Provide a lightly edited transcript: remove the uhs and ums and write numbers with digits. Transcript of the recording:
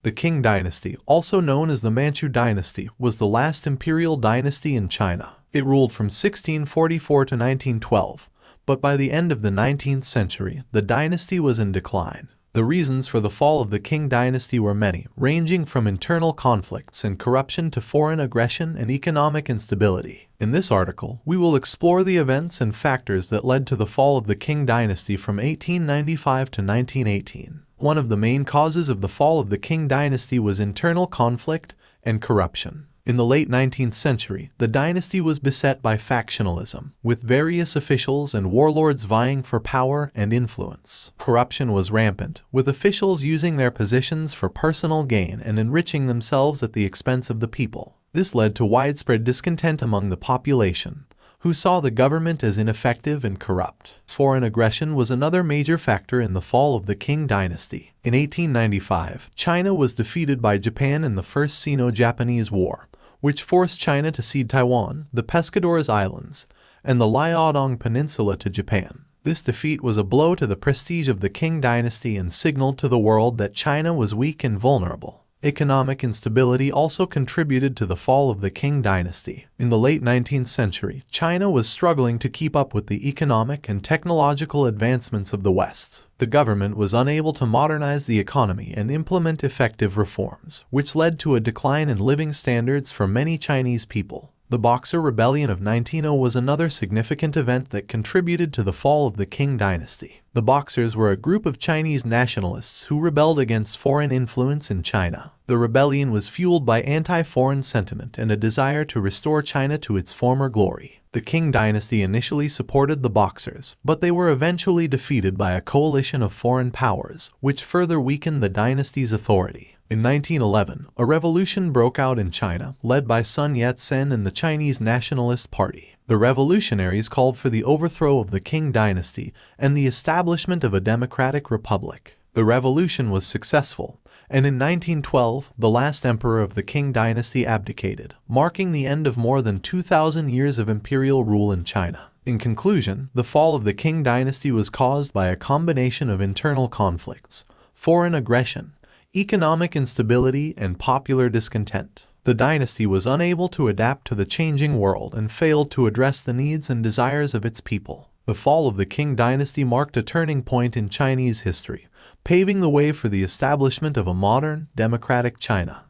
The Qing dynasty, also known as the Manchu dynasty, was the last imperial dynasty in China. It ruled from 1644 to 1912, but by the end of the 19th century, the dynasty was in decline. The reasons for the fall of the Qing dynasty were many, ranging from internal conflicts and corruption to foreign aggression and economic instability. In this article, we will explore the events and factors that led to the fall of the Qing dynasty from 1895 to 1918. One of the main causes of the fall of the Qing dynasty was internal conflict and corruption. In the late 19th century, the dynasty was beset by factionalism, with various officials and warlords vying for power and influence. Corruption was rampant, with officials using their positions for personal gain and enriching themselves at the expense of the people. This led to widespread discontent among the population, who saw the government as ineffective and corrupt. Foreign aggression was another major factor in the fall of the Qing dynasty. In 1895, China was defeated by Japan in the First Sino-Japanese War, which forced China to cede Taiwan, the Pescadores Islands, and the Liaodong Peninsula to Japan. This defeat was a blow to the prestige of the Qing dynasty and signaled to the world that China was weak and vulnerable. Economic instability also contributed to the fall of the Qing dynasty. In the late 19th century, China was struggling to keep up with the economic and technological advancements of the West. The government was unable to modernize the economy and implement effective reforms, which led to a decline in living standards for many Chinese people. The Boxer Rebellion of 1900 was another significant event that contributed to the fall of the Qing dynasty. The Boxers were a group of Chinese nationalists who rebelled against foreign influence in China. The rebellion was fueled by anti-foreign sentiment and a desire to restore China to its former glory. The Qing dynasty initially supported the Boxers, but they were eventually defeated by a coalition of foreign powers, which further weakened the dynasty's authority. In 1911, a revolution broke out in China, led by Sun Yat-sen and the Chinese Nationalist Party. The revolutionaries called for the overthrow of the Qing dynasty and the establishment of a democratic republic. The revolution was successful, and in 1912, the last emperor of the Qing dynasty abdicated, marking the end of more than 2,000 years of imperial rule in China. In conclusion, the fall of the Qing dynasty was caused by a combination of internal conflicts, foreign aggression, economic instability, and popular discontent. The dynasty was unable to adapt to the changing world and failed to address the needs and desires of its people. The fall of the Qing dynasty marked a turning point in Chinese history, paving the way for the establishment of a modern, democratic China.